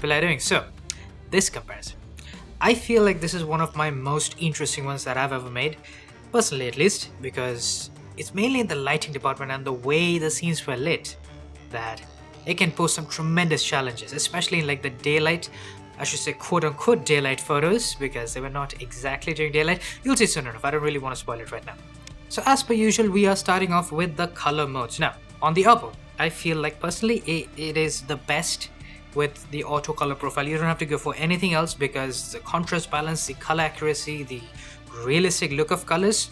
people are doing. So, this comparison. I feel like this is one of my most interesting ones that I've ever made, personally at least, because it's mainly in the lighting department and the way the scenes were lit that it can pose some tremendous challenges, especially in like the daylight, I should say quote unquote daylight photos, because they were not exactly during daylight. You'll see soon enough, I don't really want to spoil it right now. So as per usual, we are starting off with the color modes. Now, on the Oppo, I feel like personally it is the best with the auto color profile. You don't have to go for anything else because the contrast balance, the color accuracy, the realistic look of colors,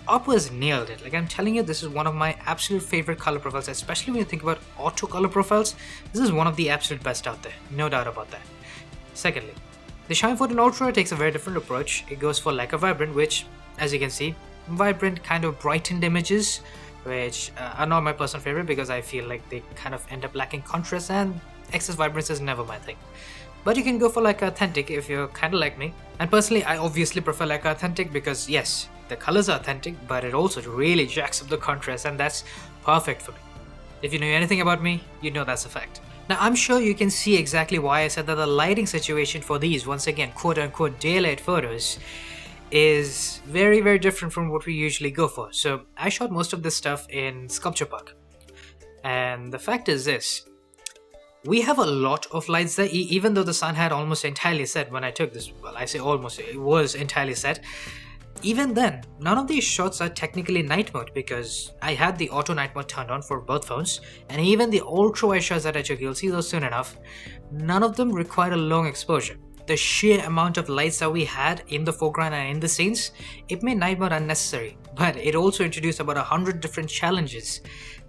Oppo has nailed it. Like I'm telling you, this is one of my absolute favorite color profiles, especially when you think about auto color profiles. This is one of the absolute best out there, no doubt about that. Secondly, the Xiaomi 14 Ultra takes a very different approach. It goes for like a vibrant, which, as you can see, vibrant kind of brightened images, which are not my personal favorite because I feel like they kind of end up lacking contrast, and excess vibrance is never my thing. But you can go for like authentic if you're kind of like me. And personally, I obviously prefer like authentic because yes, the colors are authentic, but it also really jacks up the contrast, and that's perfect for me. If you know anything about me, you know that's a fact. Now I'm sure you can see exactly why I said that the lighting situation for these, once again, quote unquote daylight photos, is very, very different from what we usually go for. So I shot most of this stuff in Sculpture Park. And the fact is this, we have a lot of lights there, even though the sun had almost entirely set when I took this. Well, I say almost, it was entirely set. Even then, none of these shots are technically night mode because I had the auto night mode turned on for both phones, and even the ultra wide shots that I took, you'll see those soon enough, none of them required a long exposure. The sheer amount of lights that we had in the foreground and in the scenes, it made night mode unnecessary, but it also introduced about 100 different challenges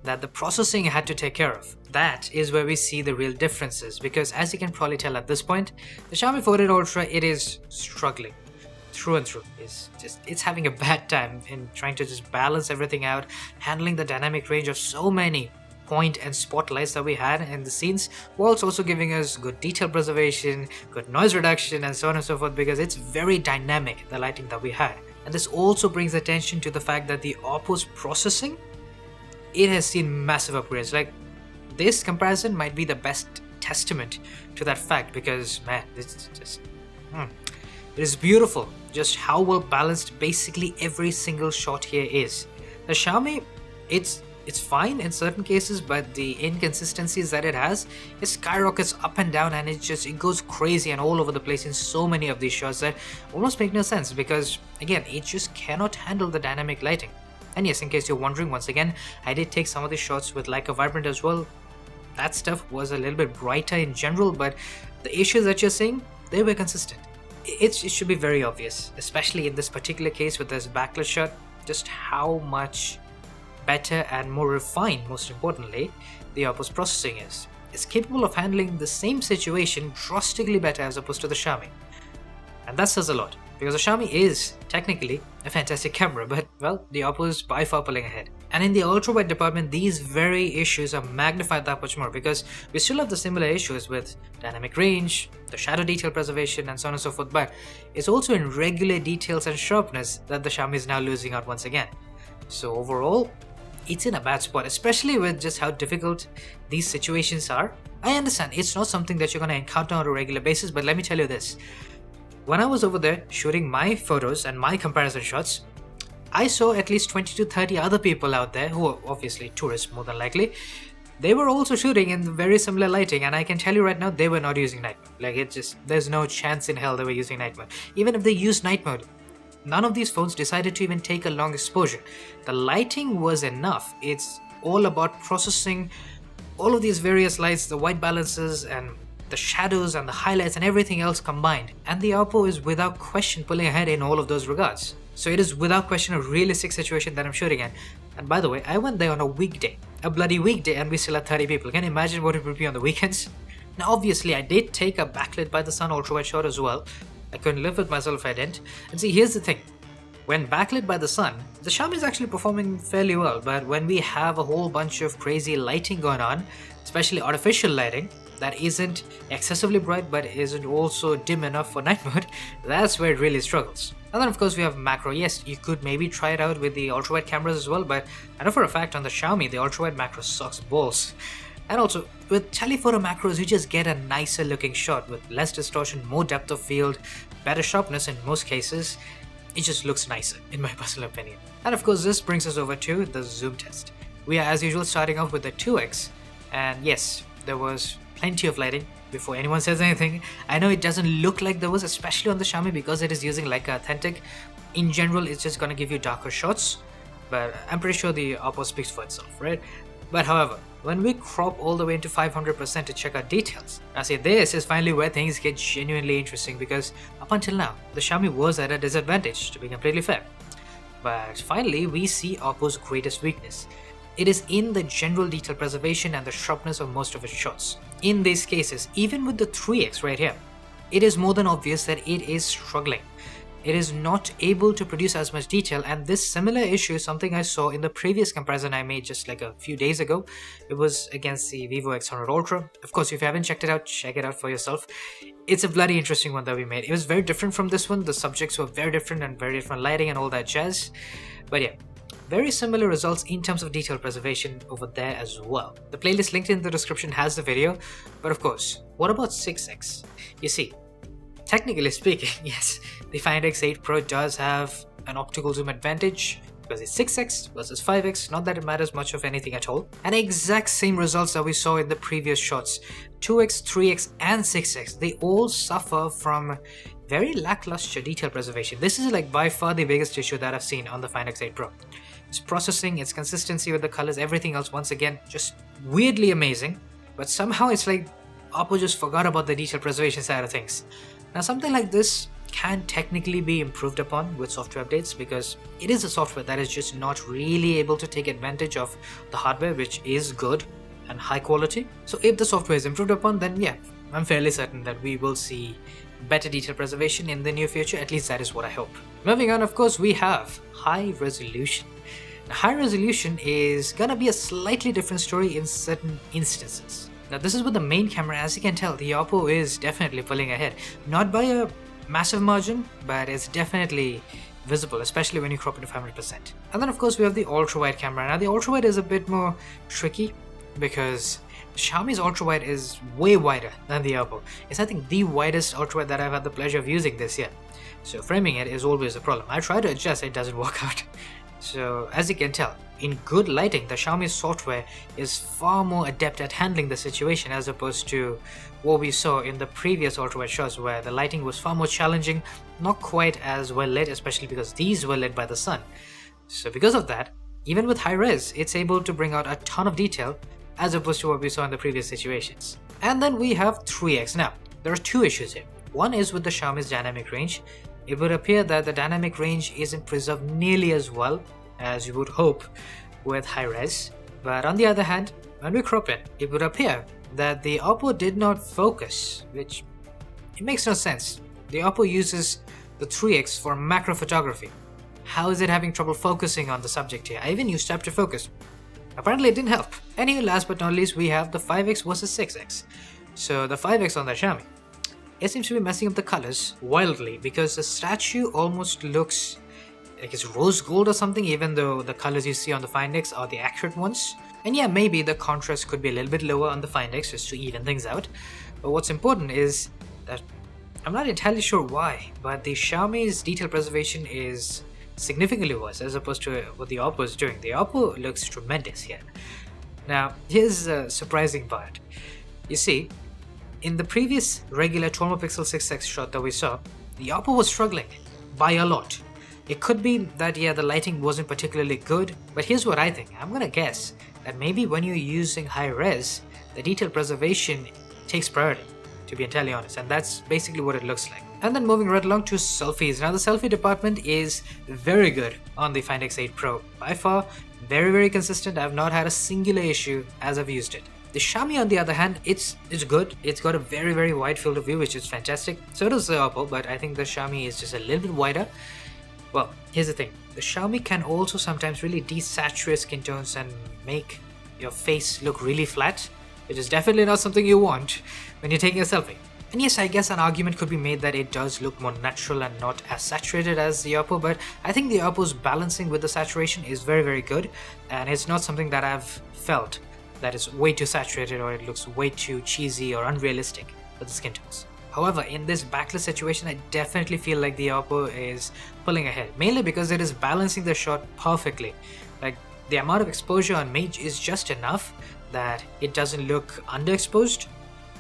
that the processing had to take care of. That is where we see the real differences, because as you can probably tell at this point, the Xiaomi 14 Ultra, it is struggling through and through. It's having a bad time in trying to just balance everything out, handling the dynamic range of so many point and spotlights that we had in the scenes, whilst also giving us good detail preservation, good noise reduction, and so on and so forth, because it's very dynamic, the lighting that we had. And this also brings attention to the fact that the Oppo's processing, it has seen massive upgrades. Like, this comparison might be the best testament to that fact, because man, it's just it is beautiful just how well balanced basically every single shot here is. The Xiaomi, it's fine in certain cases, but the inconsistencies that it has, it skyrockets up and down, and it goes crazy and all over the place in so many of these shots that almost make no sense, because again, it just cannot handle the dynamic lighting. And yes, in case you're wondering, once again, I did take some of the shots with like a vibrant as well. That stuff was a little bit brighter in general, but the issues that you're seeing, they were consistent. It should be very obvious, especially in this particular case with this backlit shot, just how much better and more refined, most importantly, the Oppo's processing is. It's capable of handling the same situation drastically better as opposed to the Xiaomi. And that says a lot, because the Xiaomi is technically a fantastic camera, but well, the Oppo is by far pulling ahead. And in the ultra-wide department, these very issues are magnified that much more, because we still have the similar issues with dynamic range, the shadow detail preservation, and so on and so forth, but it's also in regular details and sharpness that the Xiaomi is now losing out once again. So overall, it's in a bad spot, especially with just how difficult these situations are. I understand it's not something that you're going to encounter on a regular basis, but let me tell you this. When I was over there shooting my photos and my comparison shots, I saw at least 20 to 30 other people out there who are obviously tourists more than likely. They were also shooting in very similar lighting, and I can tell you right now, they were not using night mode. Like, there's no chance in hell they were using night mode. Even if they used night mode, none of these phones decided to even take a long exposure. The lighting was enough. It's all about processing all of these various lights, the white balances and the shadows and the highlights and everything else combined. And the Oppo is without question pulling ahead in all of those regards. So it is without question a realistic situation that I'm shooting in. And by the way, I went there on a weekday, a bloody weekday, and we still had 30 people. Can you imagine what it would be on the weekends? Now obviously I did take a backlit by the sun ultra wide shot as well. I couldn't live with myself if I didn't. And see, here's the thing. When backlit by the sun, the Xiaomi is actually performing fairly well, but when we have a whole bunch of crazy lighting going on, especially artificial lighting, that isn't excessively bright but isn't also dim enough for night mode, that's where it really struggles. And then of course we have macro. Yes, you could maybe try it out with the ultra-wide cameras as well, but I know for a fact on the Xiaomi, the ultra-wide macro sucks balls. And also, with telephoto macros, you just get a nicer looking shot with less distortion, more depth of field, better sharpness in most cases. It just looks nicer, in my personal opinion. And of course, this brings us over to the zoom test. We are as usual starting off with the 2x, and yes, there was plenty of lighting. Before anyone says anything, I know it doesn't look like there was, especially on the Xiaomi because it is using Leica Authentic. In general, it's just gonna give you darker shots, but I'm pretty sure the Oppo speaks for itself, right? But however, when we crop all the way into 500% to check out details, now see, this is finally where things get genuinely interesting because up until now, the Xiaomi was at a disadvantage, to be completely fair. But finally, we see Oppo's greatest weakness. It is in the general detail preservation and the sharpness of most of its shots. In these cases, even with the 3x right here, it is more than obvious that it is struggling. It is not able to produce as much detail, and this similar issue is something I saw in the previous comparison I made just like a few days ago. It was against the Vivo X100 Ultra. Of course, if you haven't checked it out, check it out for yourself. It's a bloody interesting one that we made. It was very different from this one. The subjects were very different and very different lighting and all that jazz. But yeah, very similar results in terms of detail preservation over there as well. The playlist linked in the description has the video, but of course, what about 6x? You see, technically speaking, yes, the Find X8 Pro does have an optical zoom advantage because it's 6x versus 5x, not that it matters much of anything at all. And exact same results that we saw in the previous shots, 2x, 3x and 6x, they all suffer from very lackluster detail preservation. This is like by far the biggest issue that I've seen on the Find X8 Pro. Its processing, its consistency with the colors, everything else once again just weirdly amazing, but somehow it's like Oppo just forgot about the detail preservation side of things. Now something like this can technically be improved upon with software updates because it is a software that is just not really able to take advantage of the hardware, which is good and high quality. So if the software is improved upon, then yeah, I'm fairly certain that we will see better detail preservation in the near future. At least that is what I hope. Moving on, of course, we have high resolution. Now, high resolution is gonna be a slightly different story in certain instances. Now this is with the main camera. As you can tell, the Oppo is definitely pulling ahead. Not by a massive margin, but it's definitely visible, especially when you crop it to 500%. And then of course we have the ultra-wide camera. Now the ultra-wide is a bit more tricky because Xiaomi's ultra-wide is way wider than the Oppo. It's I think the widest ultra-wide that I've had the pleasure of using this year. So framing it is always a problem. I try to adjust, it doesn't work out. So as you can tell, in good lighting, the Xiaomi software is far more adept at handling the situation as opposed to what we saw in the previous ultra-wide shots where the lighting was far more challenging, not quite as well lit, especially because these were lit by the sun. So because of that, even with high res, it's able to bring out a ton of detail as opposed to what we saw in the previous situations. And then we have 3x. Now, there are two issues here. One is with the Xiaomi's dynamic range. It would appear that the dynamic range isn't preserved nearly as well as you would hope with high res. But on the other hand, when we crop it, it would appear that the Oppo did not focus, which it makes no sense. The Oppo uses the 3x for macro photography. How is it having trouble focusing on the subject here? I even used tap to focus. Apparently it didn't help. Anyway, last but not least, we have the 5x versus 6x. So the 5x on the Xiaomi, it seems to be messing up the colors wildly because the statue almost looks like it's rose gold or something, even though the colors you see on the Find X are the accurate ones. And yeah, maybe the contrast could be a little bit lower on the Find X just to even things out. But what's important is that I'm not entirely sure why, but the Xiaomi's detail preservation is significantly worse as opposed to what the Oppo is doing. The Oppo looks tremendous here. Now, here's a surprising part. You see, in the previous regular 12 megapixel 6x shot that we saw, the Oppo was struggling by a lot. It could be that, yeah, the lighting wasn't particularly good, but here's what I think. I'm gonna guess that maybe when you're using high res, the detail preservation takes priority, to be entirely honest, and that's basically what it looks like. And then moving right along to selfies. Now the selfie department is very good on the Find X8 Pro. By far, very, very consistent. I've not had a singular issue as I've used it. The Xiaomi, on the other hand, it's good. It's got a very, very wide field of view, which is fantastic. So does the Oppo, but I think the Xiaomi is just a little bit wider. Well, here's the thing. The Xiaomi can also sometimes really desaturate skin tones and make your face look really flat, which is definitely not something you want when you're taking a selfie. And yes, I guess an argument could be made that it does look more natural and not as saturated as the Oppo, but I think the Oppo's balancing with the saturation is very, very good, and it's not something that I've felt that is way too saturated or it looks way too cheesy or unrealistic for the skin tones. However, in this backlit situation, I definitely feel like the Oppo is pulling ahead, mainly because it is balancing the shot perfectly. Like, the amount of exposure on me is just enough that it doesn't look underexposed,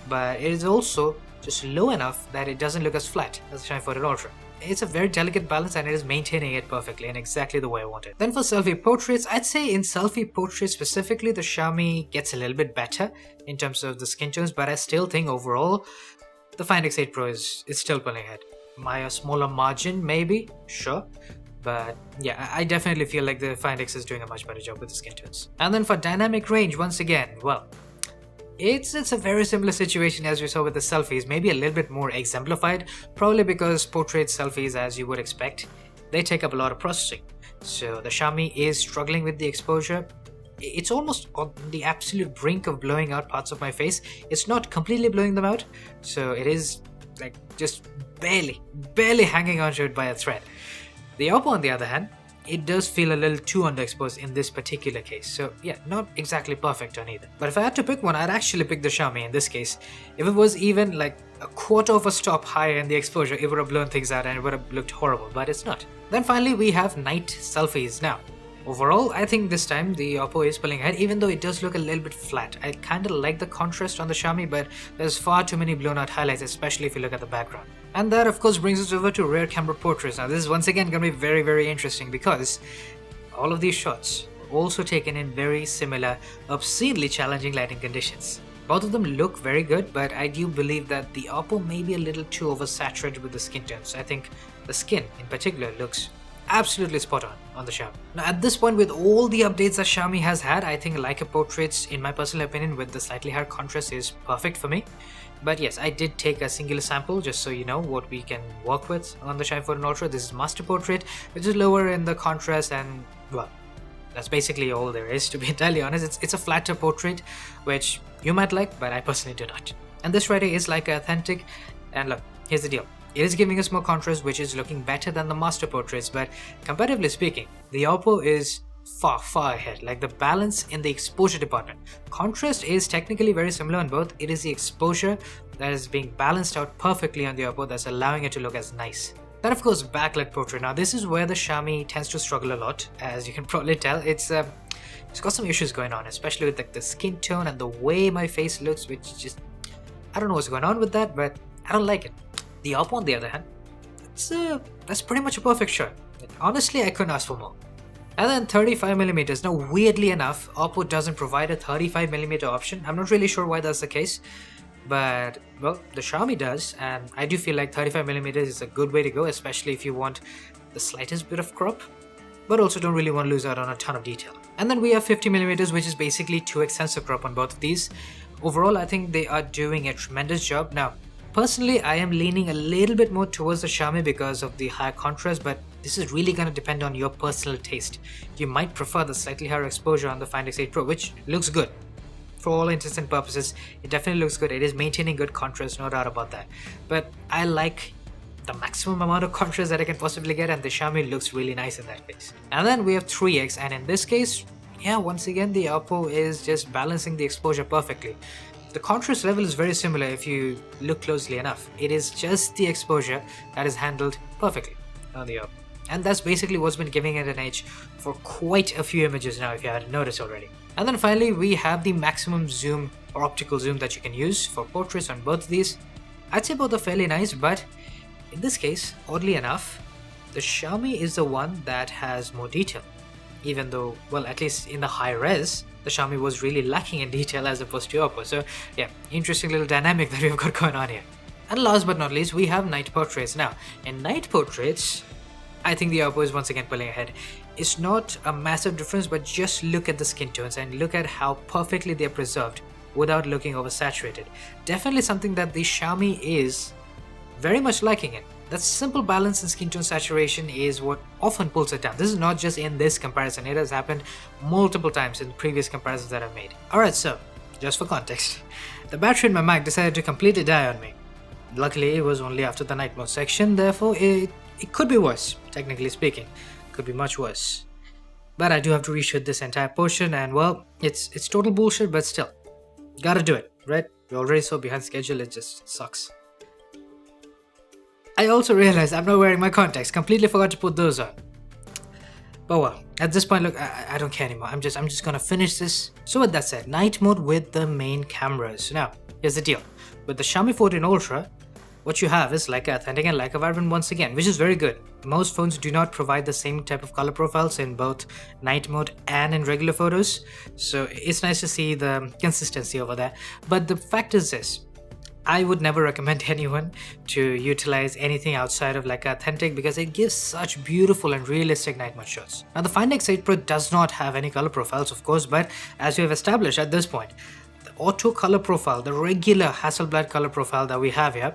but it is also just low enough that it doesn't look as flat as the Xiaomi 14 Ultra. It's a very delicate balance and it is maintaining it perfectly and exactly the way I want it. Then for selfie portraits, I'd say in selfie portraits specifically, the Xiaomi gets a little bit better in terms of the skin tones, but I still think overall the Find X8 Pro is still pulling ahead. By a smaller margin, maybe, sure. But yeah, I definitely feel like the Find X is doing a much better job with the skin tones. And then for dynamic range, once again, well, it's a very similar situation as we saw with the selfies, maybe a little bit more exemplified, probably because portrait selfies, as you would expect, they take up a lot of processing. So the Xiaomi is struggling with the exposure. It's almost on the absolute brink of blowing out parts of my face. It's not completely blowing them out, so it is like just barely hanging onto it by a thread. The Oppo, on the other hand, it does feel a little too underexposed in this particular case. So yeah, not exactly perfect on either. But if I had to pick one, I'd actually pick the Xiaomi in this case. If it was even like a quarter of a stop higher in the exposure, it would have blown things out and it would have looked horrible, but it's not. Then finally, we have night selfies now. Overall, I think this time the Oppo is pulling ahead, even though it does look a little bit flat. I kinda like the contrast on the Xiaomi, but there's far too many blown out highlights, especially if you look at the background. And that of course brings us over to rear camera portraits. Now this is once again gonna be very interesting because all of these shots were also taken in very similar, obscenely challenging lighting conditions. Both of them look very good, but I do believe that the Oppo may be a little too oversaturated with the skin tones. I think the skin in particular looks absolutely spot on the Xiaomi. Now at this point, with all the updates that Xiaomi has had, I think Leica portraits, in my personal opinion, with the slightly higher contrast is perfect for me. But yes, I did take a singular sample just so you know what we can work with on the Xiaomi 14 Ultra. This is master portrait, which is lower in the contrast, and well, that's basically all there is, to be entirely honest. It's a flatter portrait, which you might like, but I personally do not. And this right here is Leica authentic, and look, here's the deal. It is giving us more contrast, which is looking better than the master portraits, but comparatively speaking, the Oppo is far ahead. Like the balance in the exposure department, contrast is technically very similar on both. It is the exposure that is being balanced out perfectly on the Oppo that's allowing it to look as nice. Then of course, backlit portrait. Now this is where the Xiaomi tends to struggle a lot, as you can probably tell. It's got some issues going on, especially with like the skin tone and the way my face looks, which just, I don't know what's going on with that, but I don't like it. The Oppo, on the other hand, that's pretty much a perfect shot. Honestly, I couldn't ask for more. And then 35mm. Now, weirdly enough, Oppo doesn't provide a 35mm option. I'm not really sure why that's the case, but well, the Xiaomi does, and I do feel like 35mm is a good way to go, especially if you want the slightest bit of crop, but also don't really want to lose out on a ton of detail. And then we have 50mm, which is basically 2x sensor crop on both of these. Overall, I think they are doing a tremendous job. Now, personally, I am leaning a little bit more towards the Xiaomi because of the higher contrast, but this is really going to depend on your personal taste. You might prefer the slightly higher exposure on the Find X8 Pro, which looks good. For all intents and purposes, it definitely looks good. It is maintaining good contrast, no doubt about that. But I like the maximum amount of contrast that I can possibly get, and the Xiaomi looks really nice in that case. And then we have 3x, and in this case, yeah, once again, the Oppo is just balancing the exposure perfectly. The contrast level is very similar if you look closely enough. It is just the exposure that is handled perfectly on the Oppo. And that's basically what's been giving it an edge for quite a few images now, if you hadn't noticed already. And then finally, we have the maximum zoom or optical zoom that you can use for portraits on both of these. I'd say both are fairly nice, but in this case, oddly enough, the Xiaomi is the one that has more detail. Even though, well, at least in the high res, the Xiaomi was really lacking in detail as opposed to Oppo. So yeah, interesting little dynamic that we've got going on here. And last but not least, we have night portraits. Now, in night portraits, I think the Oppo is once again pulling ahead. It's not a massive difference, but just look at the skin tones and look at how perfectly they're preserved without looking oversaturated. Definitely something that the Xiaomi is very much liking it. That simple balance in skin tone saturation is what often pulls it down. This is not just in this comparison, it has happened multiple times in previous comparisons that I've made. Alright, so, just for context, the battery in my Mac decided to completely die on me. Luckily, it was only after the night mode section, therefore it could be worse, technically speaking. Could be much worse. But I do have to reshoot this entire portion, and well, it's total bullshit, but still, gotta do it, right? We're already so behind schedule, it just sucks. I also realized I'm not wearing my contacts. Completely forgot to put those on. But well, at this point, look, I don't care anymore. I'm just gonna finish this. So with that said, night mode with the main cameras. Now, here's the deal. With the Xiaomi 14 Ultra, what you have is Leica Authentic and Leica Vibrant once again, which is very good. Most phones do not provide the same type of color profiles in both night mode and in regular photos, so it's nice to see the consistency over there. But the fact is this, I would never recommend anyone to utilize anything outside of Leica Authentic because it gives such beautiful and realistic night mode shots. Now the Find X8 Pro does not have any color profiles of course, but as we have established at this point, the auto color profile, the regular Hasselblad color profile that we have here,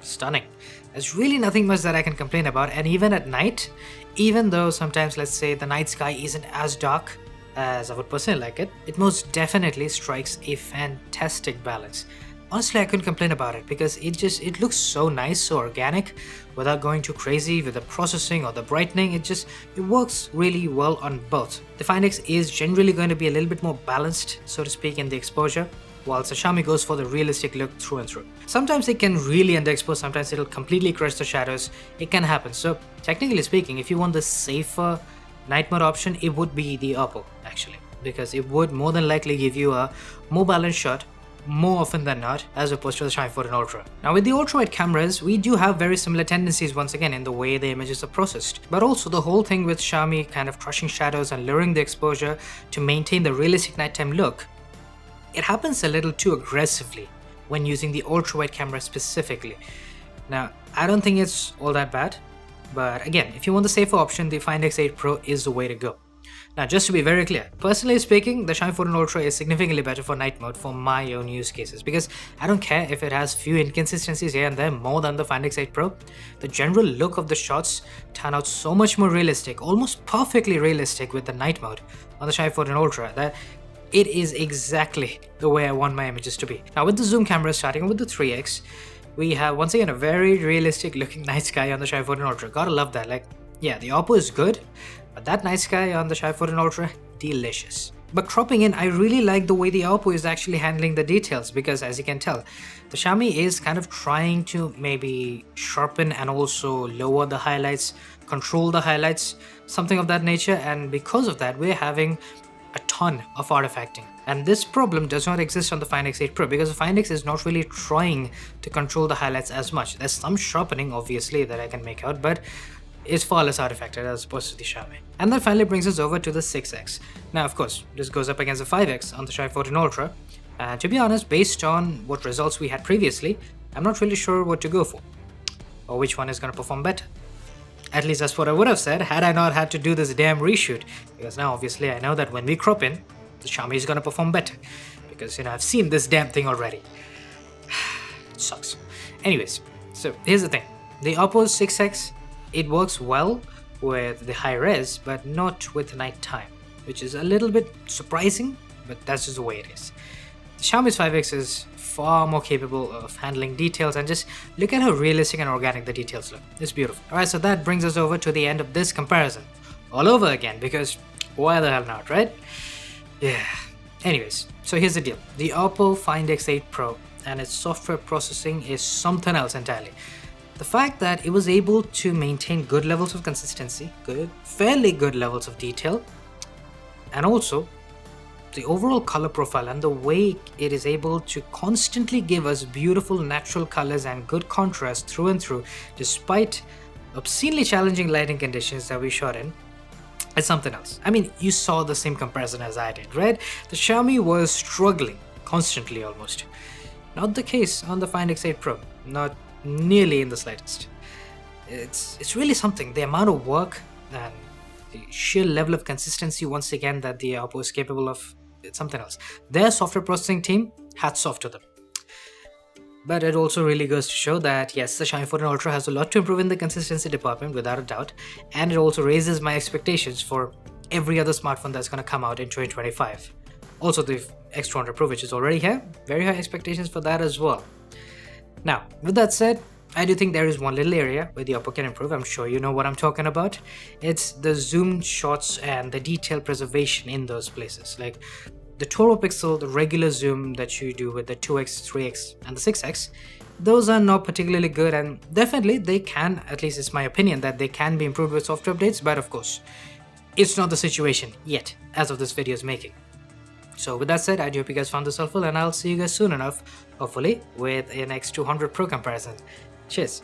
stunning. There's really nothing much that I can complain about, and even at night, even though sometimes let's say the night sky isn't as dark as I would personally like it, it most definitely strikes a fantastic balance. Honestly, I couldn't complain about it because it looks so nice, so organic, without going too crazy with the processing or the brightening. It works really well on both. The Find X is generally going to be a little bit more balanced, so to speak, in the exposure, whilst the Xiaomi goes for the realistic look through and through. Sometimes it can really underexpose, sometimes it'll completely crush the shadows. It can happen. So technically speaking, if you want the safer night mode option, it would be the Oppo actually, because it would more than likely give you a more balanced shot more often than not, as opposed to the Xiaomi 14 Ultra. Now with the ultra-wide cameras, we do have very similar tendencies once again in the way the images are processed, but also the whole thing with Xiaomi kind of crushing shadows and lowering the exposure to maintain the realistic nighttime look, it happens a little too aggressively when using the ultra-wide camera specifically. Now, I don't think it's all that bad, but again, if you want the safer option, the Find X8 Pro is the way to go. Now, just to be very clear, personally speaking, the Xiaomi 14 Ultra is significantly better for night mode for my own use cases because I don't care if it has few inconsistencies here and there more than the Find X8 Pro. The general look of the shots turn out so much more realistic, almost perfectly realistic with the night mode on the Xiaomi 14 Ultra that it is exactly the way I want my images to be. Now with the zoom camera starting with the 3x, we have once again a very realistic looking night sky on the Xiaomi 14 Ultra. Gotta love that. Like, yeah, the Oppo is good, but that night sky on the Xiaomi 14 Ultra, delicious. But cropping in, I really like the way the Oppo is actually handling the details because as you can tell, the Xiaomi is kind of trying to maybe sharpen and also lower the highlights, control the highlights, something of that nature, and because of that, we're having a ton of artifacting. And this problem does not exist on the Find X8 Pro because the Find X is not really trying to control the highlights as much. There's some sharpening obviously that I can make out, but is far less artifacted as opposed to the Xiaomi. And that finally brings us over to the 6X. Now of course, this goes up against the 5X on the Xiaomi 14 Ultra, and to be honest, based on what results we had previously, I'm not really sure what to go for, or which one is going to perform better. At least that's what I would have said had I not had to do this damn reshoot, because now obviously I know that when we crop in, the Xiaomi is going to perform better, because I've seen this damn thing already. It sucks. Anyways, so here's the thing, the Oppo 6X, it works well with the high res, but not with nighttime, which is a little bit surprising, but that's just the way it is. The Xiaomi's 5X is far more capable of handling details, and just look at how realistic and organic the details look. It's beautiful. Alright, so that brings us over to the end of this comparison. All over again, because why the hell not, right? Yeah. Anyways, so here's the deal. The Oppo Find X8 Pro and its software processing is something else entirely. The fact that it was able to maintain good levels of consistency, fairly good levels of detail, and also the overall color profile and the way it is able to constantly give us beautiful natural colors and good contrast through and through despite obscenely challenging lighting conditions that we shot in, it's something else. I mean, you saw the same comparison as I did, right? The Xiaomi was struggling constantly almost. Not the case on the Find X8 Pro, not nearly in the slightest. It's really something, the amount of work and the sheer level of consistency once again that the Oppo is capable of. It's something else. Their software processing team, hats off to them. But it also really goes to show that yes, the Xiaomi 14 Ultra has a lot to improve in the consistency department without a doubt, and it also raises my expectations for every other smartphone that's going to come out in 2025. Also the X200 Pro, which is already here, very high expectations for that as well. Now, with that said, I do think there is one little area where the Oppo can improve. I'm sure you know what I'm talking about. It's the zoomed shots and the detail preservation in those places. Like the 12 pixel, the regular zoom that you do with the 2x, 3x, and the 6x, those are not particularly good, and definitely they can, at least it's my opinion, that they can be improved with software updates, but of course, it's not the situation yet, as of this video's making. So with that said, I do hope you guys found this helpful, and I'll see you guys soon enough, hopefully, with an X200 Pro comparison. Cheers!